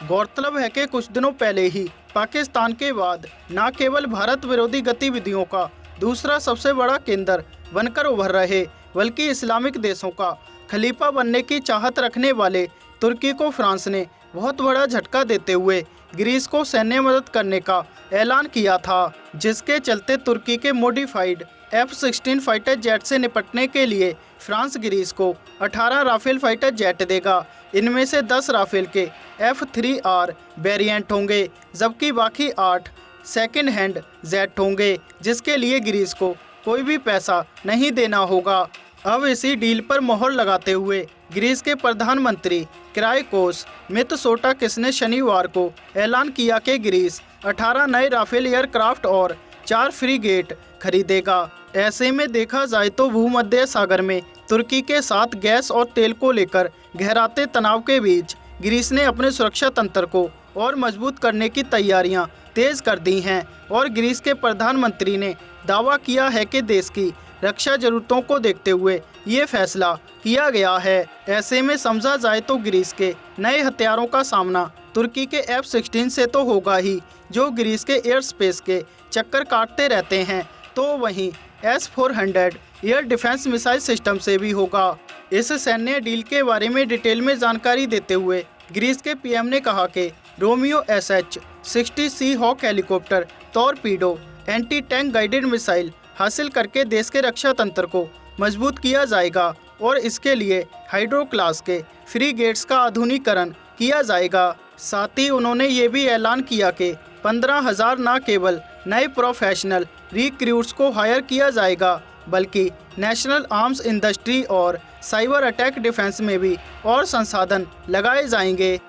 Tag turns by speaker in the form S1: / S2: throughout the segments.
S1: गौरतलब है कि कुछ दिनों पहले ही पाकिस्तान के बाद न केवल भारत विरोधी गतिविधियों का दूसरा सबसे बड़ा केंद्र बनकर उभर रहे, बल्कि इस्लामिक देशों का खलीफा बनने की चाहत रखने वाले तुर्की को फ्रांस ने बहुत बड़ा झटका देते हुए ग्रीस को सैन्य मदद करने का ऐलान किया था, जिसके चलते तुर्की के मॉडिफाइड F-16 फाइटर जेट से निपटने के लिए फ्रांस ग्रीस को 18 राफेल फाइटर जेट देगा। इनमें से 10 राफेल के F-3R वेरिएंट होंगे, जबकि बाकी 8 सेकेंड हैंड जेट होंगे, जिसके लिए ग्रीस को कोई भी पैसा नहीं देना होगा। अब इसी डील पर मोहर लगाते हुए ग्रीस के प्रधानमंत्री किराइकोस मित्सोटाकिस ने शनिवार को ऐलान किया कि ग्रीस 18 नए राफेल एयरक्राफ्ट और 4 फ्रीगेट खरीदेगा। ऐसे में देखा जाए तो भूमध्य सागर में तुर्की के साथ गैस और तेल को लेकर गहराते तनाव के बीच ग्रीस ने अपने सुरक्षा तंत्र को और मजबूत करने की तैयारियां तेज कर दी हैं और ग्रीस के प्रधानमंत्री ने दावा किया है कि देश की रक्षा जरूरतों को देखते हुए ये फैसला किया गया है। ऐसे में समझा जाए तो ग्रीस के नए हथियारों का सामना तुर्की के F-16 से तो होगा ही, जो ग्रीस के एयर स्पेस के चक्कर काटते रहते हैं, तो वहीं S-400 air defence missile system से भी होगा। इस सैन्य डील के बारे में डिटेल में जानकारी देते हुए ग्रीस के पीएम ने कहा कि Romeo SH-60 sea hawk helicopter torpedo anti tank guided missile हासिल करके देश के रक्षा तंत्र को मजबूत किया जाएगा और इसके लिए हाइड्रो क्लास के फ्रीगेट्स का आधुनिकीकरण किया जाएगा। साथ ही उन्होंने ये भी ऐलान किया कि 15,000 न केवल नए प्रोफेशनल रिक्रूट्स को हायर किया जाएगा, बल्कि नेशनल आर्म्स इंडस्ट्री और साइबर अटैक डिफेंस में भी और संसाधन लगाए जाएंगे।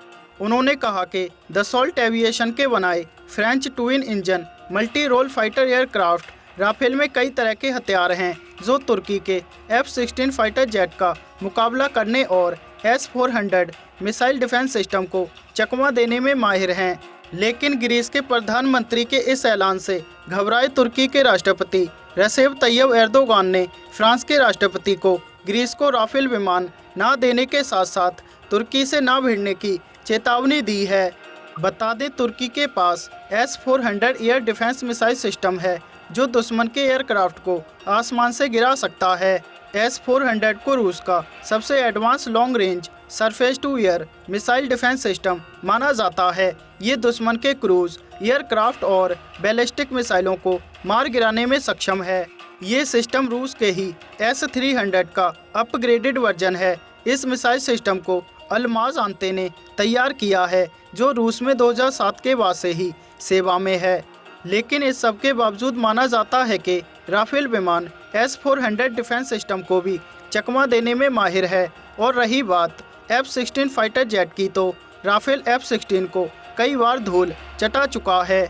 S1: उन्होंने कहा कि दसॉल्ट एविएशन के बनाए French twin engine multi role fighter aircraft Rafale में कई तरह के हथियार हैं, जो तुर्की के F-16 फाइटर जेट का मुकाबला करने और S-400 मिसाइल डिफेंस सिस्टम को चकमा देने में माहिर हैं। लेकिन ग्रीस के प्रधानमंत्री के इस ऐलान से घबराए तुर्की के राष्ट्रपति रेसेप तैयब एर्दोगान ने फ्रांस के राष्ट्रपति को ग्रीस को राफेल विमान न देने के साथ साथ तुर्की से न भिड़ने की चेतावनी दी है। बता दें, तुर्की के पास S-400 air defence missile system है, जो दुश्मन के एयरक्राफ्ट को आसमान से गिरा सकता है। S-400 को रूस का सबसे advance long range surface to air missile defence system माना जाता है। ये दुश्मन के क्रूज एयरक्राफ्ट और बैलिस्टिक मिसाइलों को मार गिराने में सक्षम है। ये सिस्टम रूस के ही S-300 का अपग्रेडेड वर्जन है। इस मिसाइल सिस्टम को अल्माज आंते ने तैयार किया है, जो रूस में 2007 के बाद से ही सेवा में है। लेकिन इस सब के बावजूद माना जाता है कि राफेल विमान S-400 डिफेंस सिस्टम को भी चकमा देने में माहिर है। और रही बात F-16 फाइटर जेट की, तो राफेल F-16 को कई बार धूल चटा चुका है।